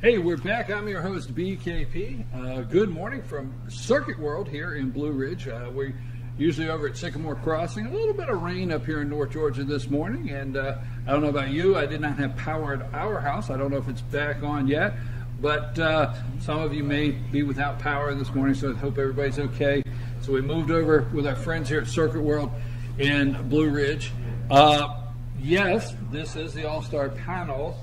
Hey, we're back. I'm your host, BKP. Good morning from Circuit World here in Blue Ridge. We're usually over at Sycamore Crossing. A little bit of rain up here in North Georgia this morning, and I don't know about you. I did not have power at our house. I don't know if it's back on yet, but some of you may be without power this morning, so I hope everybody's okay. So we moved over with our friends here at Circuit World in Blue Ridge. Yes, this is the All-Star panel.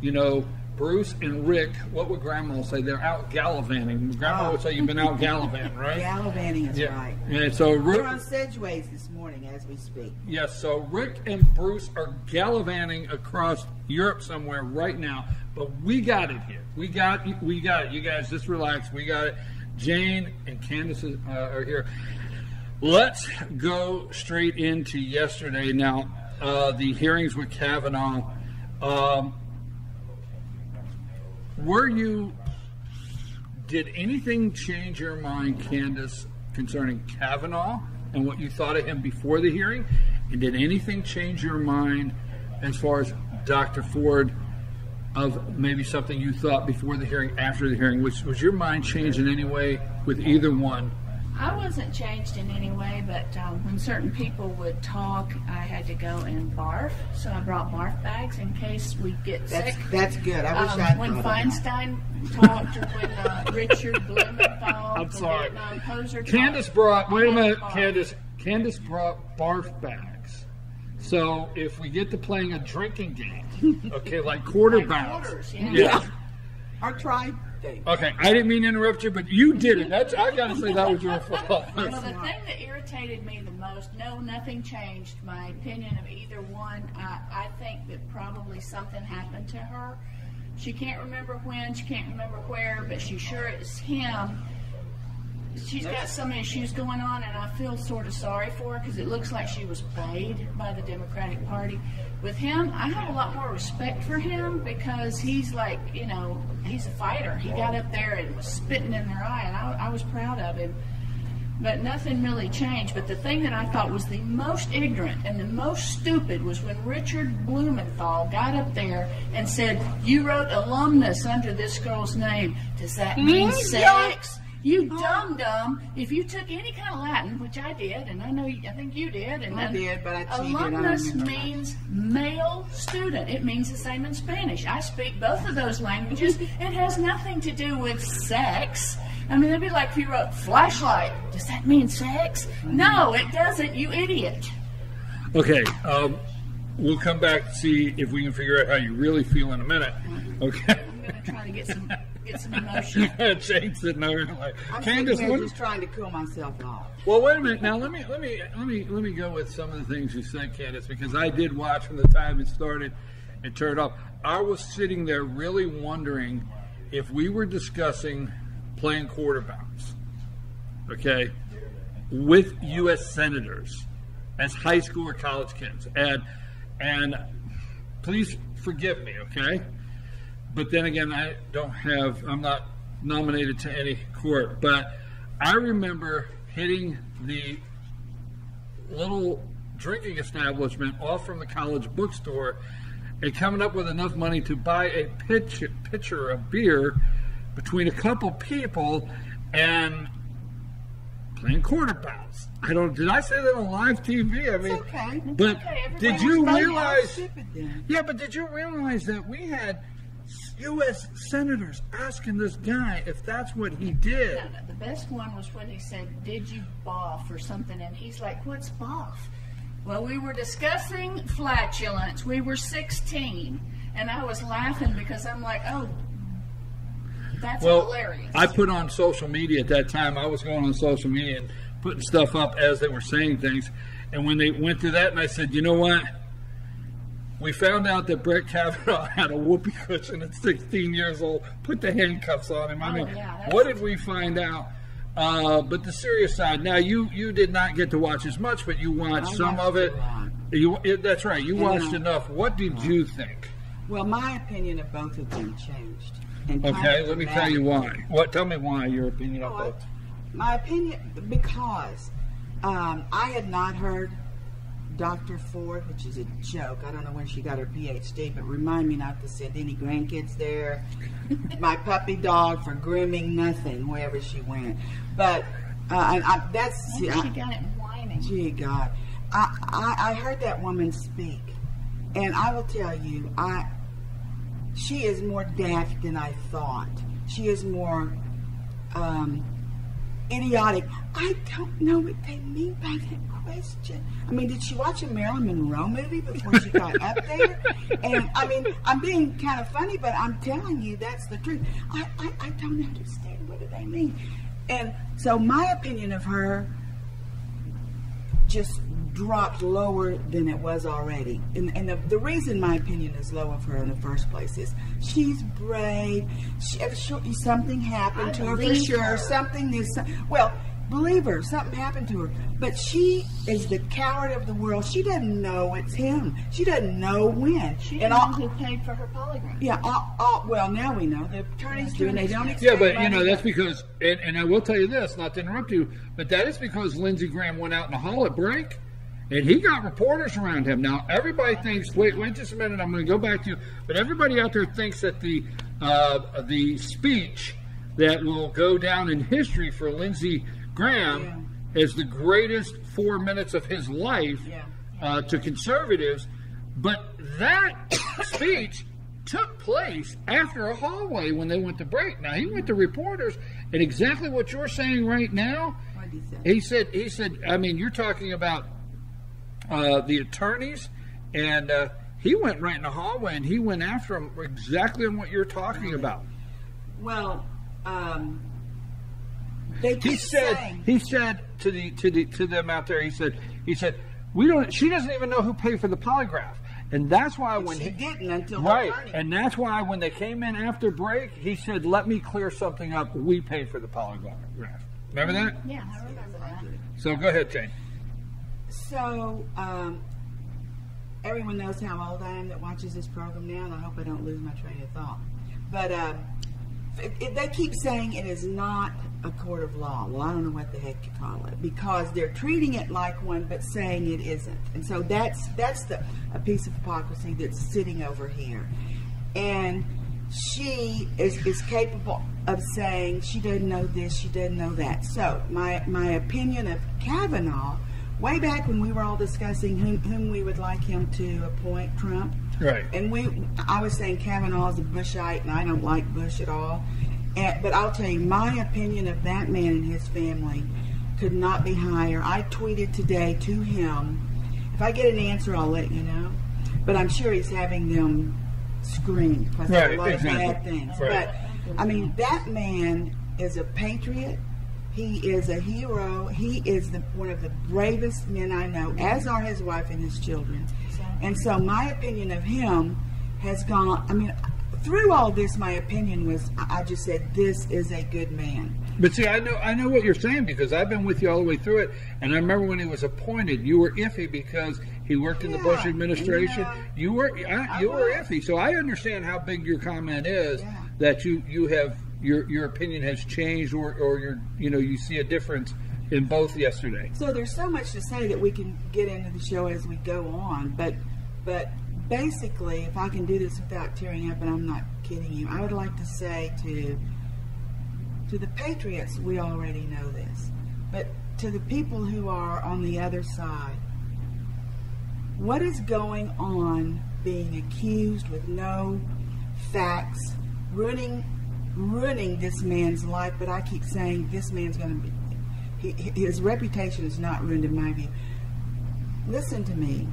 You know, Bruce and Rick, what would Grandma say? They're out gallivanting. Grandma would say you've been out gallivanting, right? Gallivanting is right. Yeah, so Rick, we're on Sedgeways this morning as we speak. Yes, so Rick and Bruce are gallivanting across Europe somewhere right now, but we got it here. We got it. You guys just relax. We got it. Jane and Candace are here. Let's go straight into yesterday. Now, the hearings with Kavanaugh. Did anything change your mind, Candace, concerning Kavanaugh and what you thought of him before the hearing? And did anything change your mind as far as Dr. Ford, of maybe something you thought before the hearing, after the hearing? Was your mind changed in any way with either one? I wasn't changed in any way, but when certain people would talk, I had to go and barf. So I brought barf bags in case we get sick. That's good. I wish I'd when Feinstein talked, or when Richard Blumenthal, I'm sorry. Vietnam poser Candace talked, brought, wait a minute, Candace brought barf bags. So if we get to playing a drinking game, okay, like quarterbacks. Quarters, yeah. Our tribe. Okay, I didn't mean to interrupt you, but you did it. I got to say that was your fault. Well, the thing that irritated me the most, nothing changed my opinion of either one. I think that probably something happened to her. She can't remember when, she can't remember where, but she sure is him. She's got some issues going on, and I feel sort of sorry for her because it looks like she was played by the Democratic Party. With him, I have a lot more respect for him because he's like, you know, he's a fighter. He got up there and was spitting in their eye, and I was proud of him. But nothing really changed. But the thing that I thought was the most ignorant and the most stupid was when Richard Blumenthal got up there and said, "You wrote alumnus under this girl's name. Does that mean sex?" You dumb. If you took any kind of Latin, which I did, and I think you did, and I did, but I cheated. Alumnus means male student. It means the same in Spanish. I speak both of those languages. It has nothing to do with sex. I mean, it'd be like if you wrote flashlight. Does that mean sex? No, it doesn't, you idiot. Okay, we'll come back and see if we can figure out how you really feel in a minute. Okay. I'm going to try to get some emotion. Jane's sitting over like, I'm Candace, just trying to cool myself off. Well, wait a minute. Now let me go with some of the things you said, Candace, because I did watch from the time it started and turned off. I was sitting there really wondering if we were discussing playing quarterbacks, okay, with U.S. senators as high school or college kids, and please forgive me, okay. But then again, I'm not nominated to any court, but I remember hitting the little drinking establishment off from the college bookstore and coming up with enough money to buy a pitcher of beer between a couple people and playing quarterbacks. Did I say that on live TV? I mean, it's okay. But did you realize? Yeah, but did you realize that we had U.S. senators asking this guy if that's what he did? No, the best one was when he said, "Did you boff?" or something, and he's like, "What's boff?" Well, we were discussing flatulence. We were 16, and I was laughing because I'm like, "Oh, that's hilarious." I put on social media at that time. I was going on social media and putting stuff up as they were saying things, and when they went through that, and I said, "You know what? We found out that Brett Kavanaugh had a whoopee cushion at 16 years old. Put the handcuffs on him." I mean, what did we find out? But the serious side. Now, you did not get to watch as much, but you watched some of it. That's right. You watched enough. What did you think? Well, my opinion of both of them changed. Okay, let me tell you why. Tell me why your opinion of both. My opinion, because I had not heard Dr. Ford, which is a joke. I don't know when she got her PhD, but remind me not to send any grandkids there. My puppy dog for grooming nothing wherever she went. But that's Maybe she got it whining. Gee God, I heard that woman speak, and I will tell you, she is more daft than I thought. She is more idiotic. I don't know what they mean by that question. I mean, did she watch a Marilyn Monroe movie before she got up there? And I mean, I'm being kind of funny, but I'm telling you that's the truth. I don't understand what do they mean. And so my opinion of her just dropped lower than it was already. And the reason my opinion is low of her in the first place is she's brave. Something happened to her for sure. Something is, well, believe her, something happened to her. But she is the coward of the world. She doesn't know it's him. She doesn't know when. She didn't know who paid for her polygraph. Yeah, well, now we know. The attorneys do, and they don't expect Yeah, but, money. that's because, and I will tell you this, not to interrupt you, but that is because Lindsey Graham went out in the hall at break, and he got reporters around him. Now, everybody thinks, wait just a minute, I'm going to go back to you, but everybody out there thinks that the speech that will go down in history for Lindsey Graham is the greatest 4 minutes of his life to conservatives, but that speech took place after a hallway when they went to break. Now, he went to reporters, and exactly what you're saying right now, What did he say? he said, I mean, you're talking about the attorneys, and he went right in the hallway, and he went after them exactly on what you're talking about. Well, they keep saying. He said to them out there, he said, she doesn't even know who paid for the polygraph. And that's why when she didn't until right, and that's why when they came in after break, he said, "Let me clear something up. We paid for the polygraph." Remember that? Yeah, I remember that. So go ahead, Jane. So everyone knows how old I am that watches this program now, and I hope I don't lose my train of thought. But they keep saying it is not a court of law. Well, I don't know what the heck you call it, because they're treating it like one but saying it isn't. And so that's a piece of hypocrisy that's sitting over here. And she is capable of saying she doesn't know this, she doesn't know that. So my opinion of Kavanaugh, way back when we were all discussing whom we would like him to appoint, Trump. Right. And I was saying Kavanaugh is a Bushite, and I don't like Bush at all. But I'll tell you, my opinion of that man and his family could not be higher. I tweeted today to him. If I get an answer, I'll let you know. But I'm sure he's having them screamed because there are a lot of bad things. Right. But, I mean, that man is a patriot. He is a hero. He is one of the bravest men I know, as are his wife and his children. And so my opinion of him has gone, I mean, through all this, my opinion was, I just said, this is a good man. But see, I know what you're saying, because I've been with you all the way through it, and I remember when he was appointed, you were iffy because he worked in the Bush administration. You were iffy, so I understand how big your comment is, that you have your opinion has changed, or you see a difference in both yesterday. So there's so much to say that we can get into the show as we go on, but basically, if I can do this without tearing up, and I'm not kidding you, I would like to say to the patriots, we already know this, but to the people who are on the other side, what is going on being accused with no facts, ruining this man's life? But I keep saying this man's going to be, his reputation is not ruined in my view. Listen to me.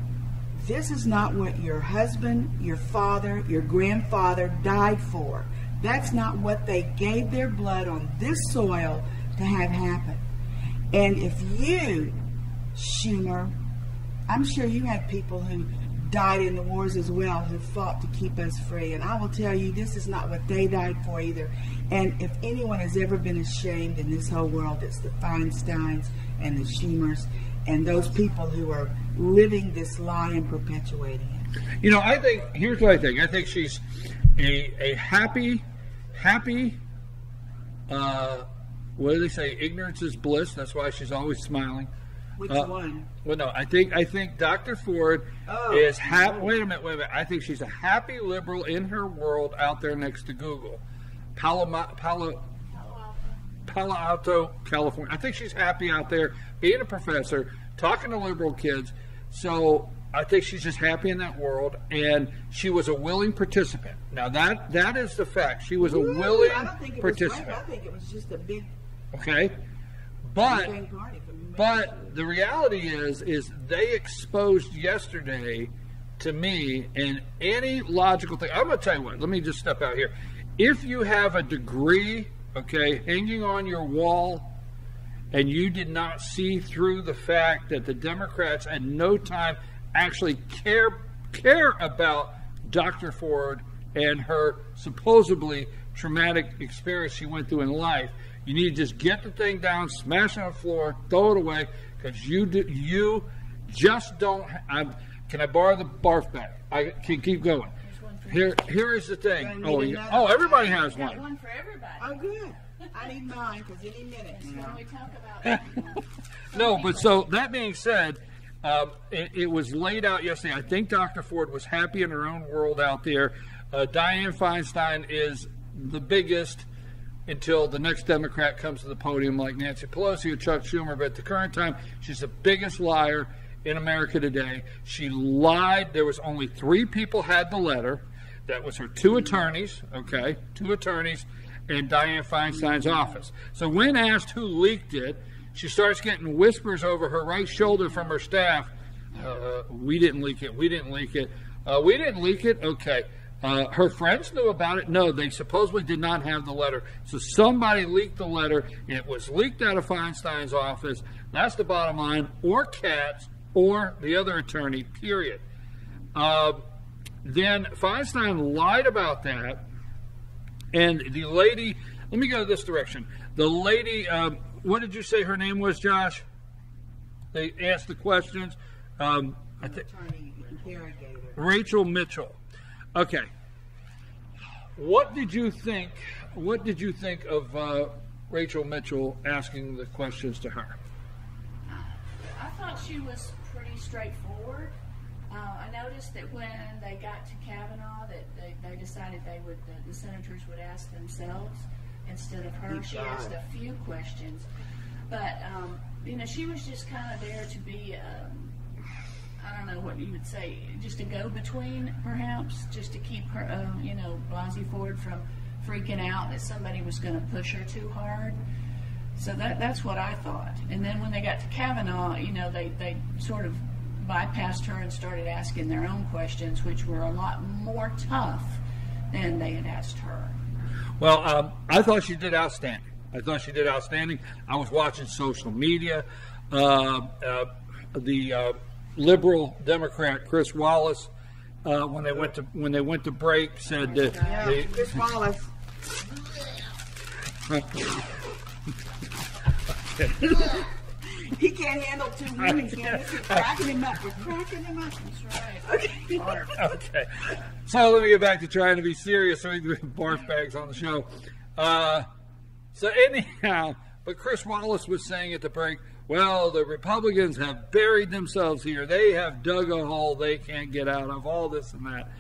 This is not what your husband, your father, your grandfather died for. That's not what they gave their blood on this soil to have happen. And if you, Schumer, I'm sure you had people who died in the wars as well, who fought to keep us free. And I will tell you, this is not what they died for either. And if anyone has ever been ashamed in this whole world, it's the Feinsteins and the Schumers and those people who are living this lie and perpetuating it. I think, here's what I think. I think she's a happy, what do they say? Ignorance is bliss. That's why she's always smiling. Which one? Well, no, I think Dr. Ford is happy. Wait a minute. I think she's a happy liberal in her world out there next to Google. Palo Alto, California. I think she's happy out there being a professor, talking to liberal kids. So I think she's just happy in that world, and she was a willing participant. Now that is the fact. She was a willing participant. I think it was just a big. Okay, but the reality is they exposed yesterday to me and any logical thing. I'm going to tell you what. Let me just step out here. If you have a degree, okay, hanging on your wall, and you did not see through the fact that the Democrats at no time actually care about Dr. Ford and her supposedly traumatic experience she went through in life, you need to just get the thing down, smash it on the floor, throw it away, because you just don't. Can I borrow the barf bag? I can keep going. Here is the thing. Everybody has one. One for everybody. Oh, good. I need mine because any minute. When we talk about No, but so that being said, it was laid out yesterday. I think Dr. Ford was happy in her own world out there. Dianne Feinstein is the biggest until the next Democrat comes to the podium like Nancy Pelosi or Chuck Schumer. But at the current time, she's the biggest liar in America today. She lied. There was only 3 people had the letter. That was her 2 attorneys, okay, 2 attorneys, and Dianne Feinstein's office. So when asked who leaked it, she starts getting whispers over her right shoulder from her staff. We didn't leak it. We didn't leak it. We didn't leak it. Okay. Her friends knew about it. No, they supposedly did not have the letter. So somebody leaked the letter. It was leaked out of Feinstein's office. That's the bottom line. Or Katz or the other attorney, period. Then Feinstein lied about that. And the lady, let me go this direction. The lady, what did you say her name was, Josh? They asked the questions. Rachel Mitchell. Okay. What did you think? What did you think of Rachel Mitchell asking the questions to her? I thought she was pretty straightforward. I noticed that when they got to Kavanaugh, that they decided the senators would ask themselves instead of her. She asked a few questions, but she was just kind of there to be, I don't know what you would say, just a go-between, perhaps, just to keep her, Blasey Ford from freaking out that somebody was going to push her too hard. So that's what I thought. And then when they got to Kavanaugh, they sort of bypassed her and started asking their own questions, which were a lot more tough than they had asked her. Well, I thought she did outstanding. I was watching social media. The liberal Democrat Chris Wallace, when they went to break, said that Chris Wallace. He can't handle 2 women, can he? We're cracking him up. That's right. Okay. So let me get back to trying to be serious so we can do barf bags on the show. So anyhow, but Chris Wallace was saying at the break, well, the Republicans have buried themselves here. They have dug a hole they can't get out of, all this and that.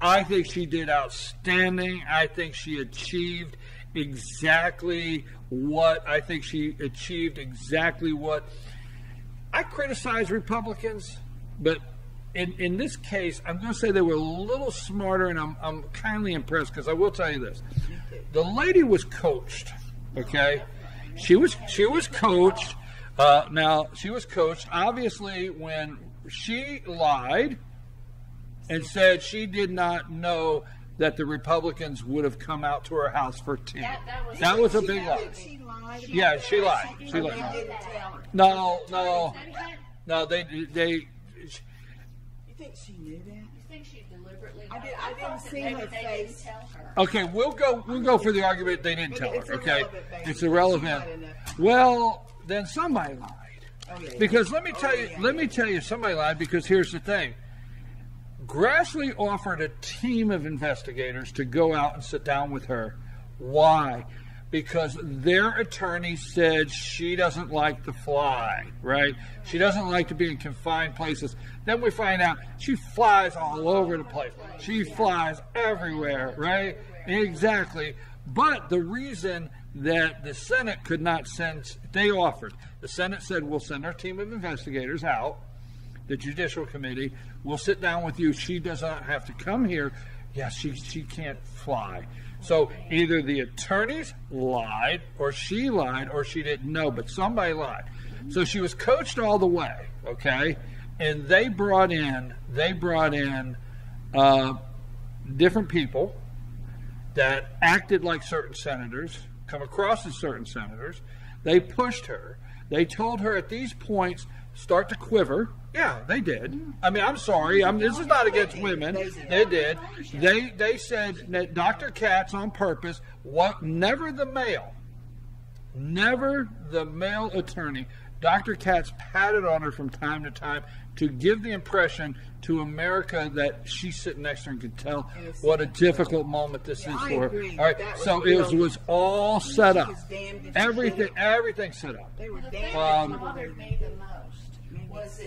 I think she did outstanding. I think she achieved exactly what I criticize Republicans, but in this case, I'm going to say they were a little smarter, and I'm kindly impressed, because I will tell you this. The lady was coached, okay? She was coached. Now, she was coached. Obviously, when she lied and said she did not know that the Republicans would have come out to her house for tea. That was a big lie. Yeah, she lied. She lied. No. They. You think she knew that? You think she deliberately? I didn't see her face. Okay, we'll go for the argument they didn't tell her. Okay, it's irrelevant. Well, then somebody lied. Because let me tell you, somebody lied, because here's the thing. Grassley offered a team of investigators to go out and sit down with her. Why? because their attorney said she doesn't like to fly, right? She doesn't like to be in confined places. Then we find out she flies all over the place. She flies everywhere, right? Exactly. But the reason that the Senate could not send, they offered. The Senate said, we'll send our team of investigators out. The Judicial Committee will sit down with you. She does not have to come here. Yeah, she can't fly. So either the attorneys lied, or she lied, or she didn't know, but somebody lied. So she was coached all the way, okay? And they brought in different people that acted like certain senators, come across as certain senators. They pushed her. They told her at these points, start to quiver. Yeah, they did. I mean, I'm sorry. This is not against women. They did. They said that Dr. Katz on purpose, never the male attorney, Dr. Katz patted on her from time to time to give the impression to America that she's sitting next to her and could tell what a difficult moment this is for her. All right, so it was all set up. Everything set up. The thing that bothered me the most was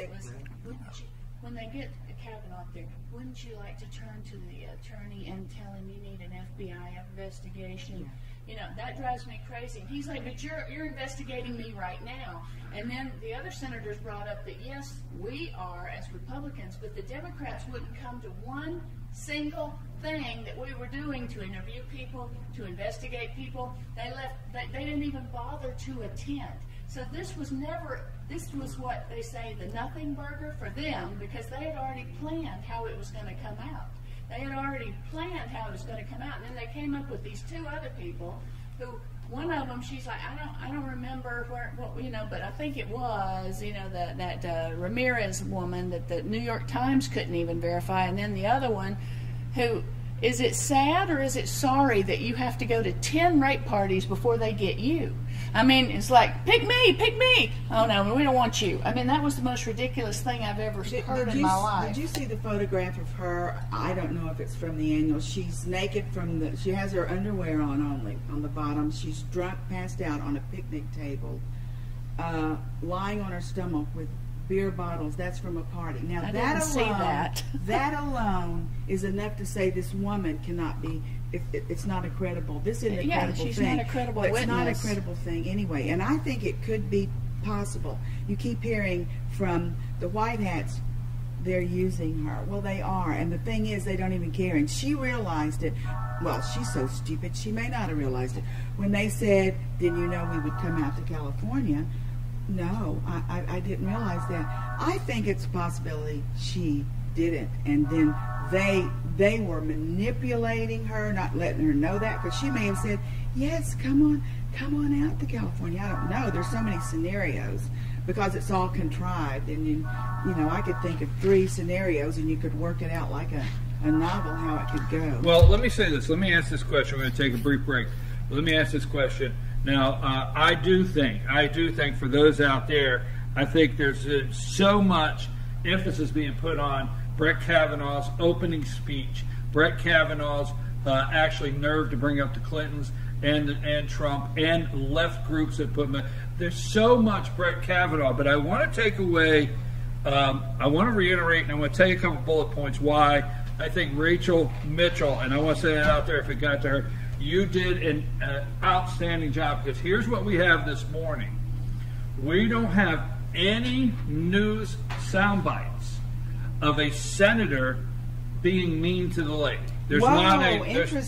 when they get Kavanaugh there, wouldn't you like to turn to the attorney and tell him you need an FBI investigation? You know, that drives me crazy. And he's like, but you're investigating me right now. And then the other senators brought up that, yes, we are as Republicans, but the Democrats wouldn't come to one single thing that we were doing to interview people, to investigate people. They didn't even bother to attend. So this was what they say, the nothing burger for them, because they had already planned how it was going to come out. They had already planned how it was going to come out, and then they came up with these two other people who, one of them, she's like, I don't remember but I think it was, that Ramirez woman that the New York Times couldn't even verify, and then the other one who, is it sad or is it sorry that you have to go to 10 rape parties before they get you? I mean, it's like, pick me. Oh, no, we don't want you. I mean, that was the most ridiculous thing I've ever heard in my life. Did you see the photograph of her? I don't know if it's from the annual. She's naked she has her underwear on only, on the bottom. She's drunk, passed out on a picnic table, lying on her stomach with beer bottles. That's from a party. Now, that alone is enough to say this woman cannot be, it's not a credible, this isn't a credible thing. She's not a credible witness. It's not a credible thing anyway. And I think it could be possible. You keep hearing from the white hats, they're using her. Well, they are. And the thing is, they don't even care. And she realized it. Well, she's so stupid, she may not have realized it. When they said, didn't you know we would come out to California? No, I didn't realize that. I think it's a possibility she didn't. And then they were manipulating her, not letting her know that, because she may have said, yes, come on out to California. I don't know. There's so many scenarios because it's all contrived. And I could think of 3 scenarios and you could work it out like a novel how it could go. Well, let me say this. Let me ask this question. We're going to take a brief break. But let me ask this question. Now, I do think for those out there, I think there's so much emphasis being put on Brett Kavanaugh's opening speech, Brett Kavanaugh's actually nerve to bring up the Clintons and Trump and left groups that put him. There's so much Brett Kavanaugh, but I want to take away, I want to reiterate, and I want to tell you a couple bullet points why I think Rachel Mitchell, and I want to say that out there if it got to her, you did an outstanding job, because here's what we have this morning. We don't have any news sound bites of a senator being mean to the lady. There's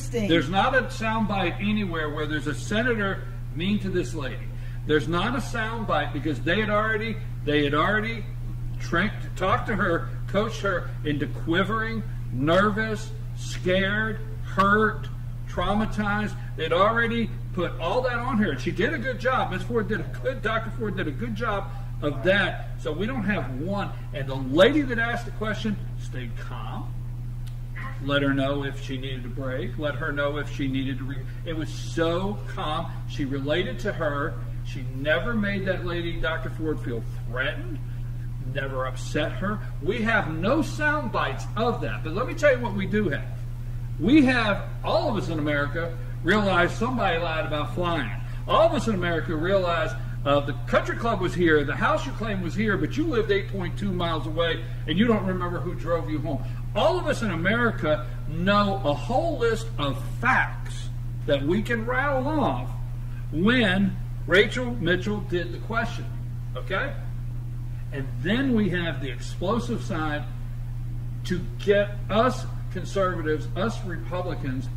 there's not a sound bite anywhere where there's a senator mean to this lady. There's not a sound bite because they had already talked to her, coached her into quivering, nervous, scared, hurt, traumatized. They'd already put all that on her, and she did a good job. Dr. Ford did a good job of that. So we don't have one. And the lady that asked the question stayed calm. Let her know if she needed a break. Let her know if she needed to it was so calm. She related to her. She never made that lady, Dr. Ford, feel threatened. Never upset her. We have no sound bites of that. But let me tell you what we do have. We have, all of us in America, realized somebody lied about flying. All of us in America realized the country club was here, the house you claimed was here, but you lived 8.2 miles away and you don't remember who drove you home. All of us in America know a whole list of facts that we can rattle off when Rachel Mitchell did the questioning, okay? And then we have the explosive side to get us conservatives, us Republicans,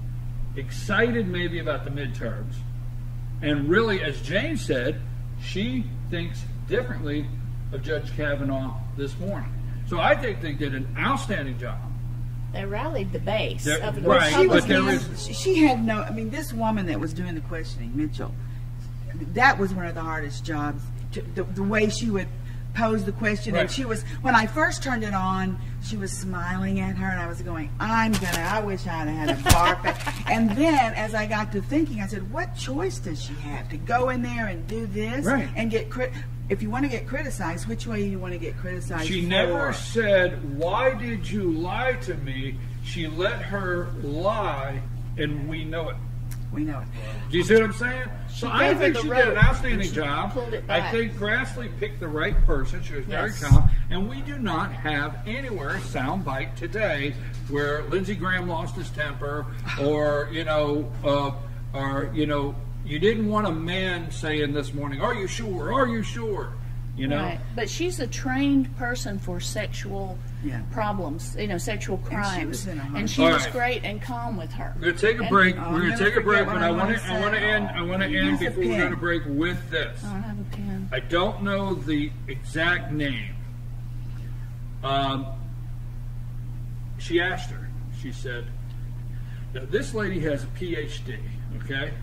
excited maybe about the midterms. And really, as Jane said, she thinks differently of Judge Kavanaugh this morning. So I think they did an outstanding job. They rallied the base of the right, Republicans. She had no, I mean, this woman that was doing the questioning, Mitchell, that was one of the hardest jobs. The way she would pose the question, right. And she was, when I first turned it on, she was smiling at her, and I was going, I wish I'd have had a barf. And then, as I got to thinking, I said, what choice does she have? To go in there and do this? Right. And get if you want to get criticized, which way do you want to get criticized? She never said, why did you lie to me? She let her lie, and we know it. We know it. Do you see what I'm saying? So I think she did an outstanding job. I back. think Grassley picked the right person. She was very Yes. calm. And we do not have anywhere a soundbite today where Lindsey Graham lost his temper or, you didn't want a man saying this morning, are you sure? Are you sure? You know? Right. But she's a trained person for sexual problems, sexual crimes. And she was great and calm with her. We're going to take a break. We're going to take a break, but I want to end. I want to end before we go to break with this. I don't have a pen. I don't know the exact name. She asked her. She said, now, this lady has a PhD, okay?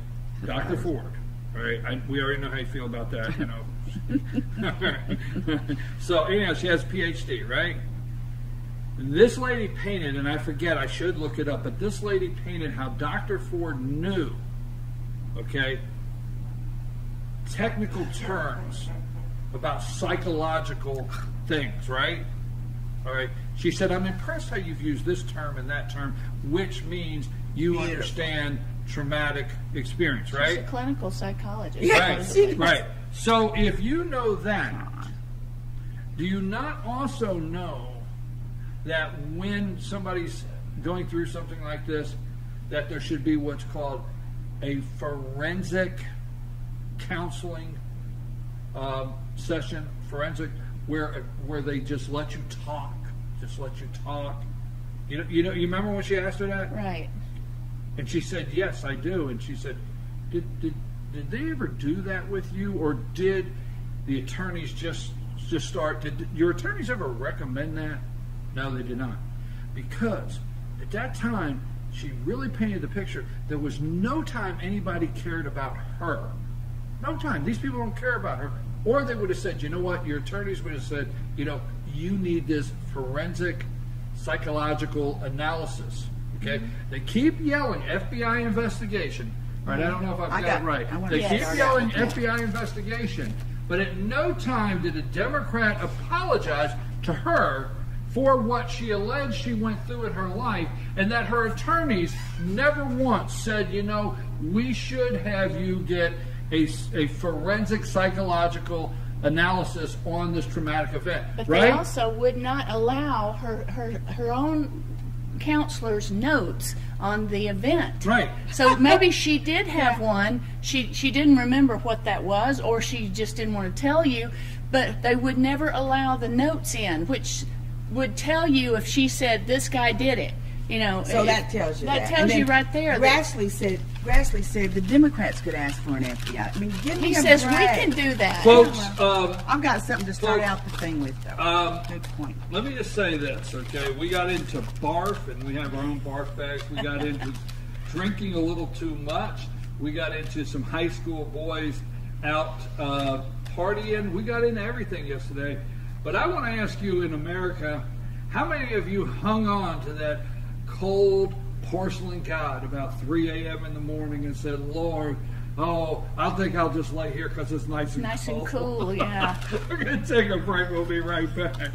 Dr. Ford, all right? We already know how you feel about that, you know. So, anyhow, she has a PhD, right? This lady painted, and I forget, I should look it up, but this lady painted how Dr. Ford knew, okay, technical terms about psychological things, right? All right. She said, I'm impressed how you've used this term and that term, which means you understand traumatic experience, right? She's a clinical psychologist. Right. So if you know that, do you not also know that when somebody's going through something like this, that there should be what's called a forensic counseling session, where they just let you talk, You remember when she asked her that? Right. And she said, yes, I do. And she said, did they ever do that with you, or did the attorneys just start? Did your attorneys ever recommend that? No, they did not. Because at that time, she really painted the picture. There was no time anybody cared about her. No time. These people don't care about her. Or they would have said, you know what? Your attorneys would have said, you need this forensic psychological analysis. Okay? They keep yelling FBI investigation. Right? I don't know if I've got it right. They keep yelling FBI investigation. But at no time did a Democrat apologize to her for what she alleged she went through in her life, and that her attorneys never once said, we should have you get a forensic psychological analysis on this traumatic event. But right? they also would not allow her own counselor's notes on the event. Right. So maybe she did have one. She didn't remember what that was, or she just didn't want to tell you, but they would never allow the notes in, which would tell you if she said this guy did it. So that tells you that tells you right there. Grassley said the Democrats could ask for an FBI. I mean, give me He a says break. we can do that. Folks, I've got something to start out the thing with, though. Good point. let me just say this, okay? We got into barf, and we have our own barf bags. We got into drinking a little too much. We got into some high school boys out partying. We got into everything yesterday. But I want to ask you, in America, how many of you hung on to that cold porcelain god about 3 a.m. in the morning and said, Lord, I think I'll just lay here because it's nice and cool. Nice and cool, yeah. We're going to take a break. We'll be right back.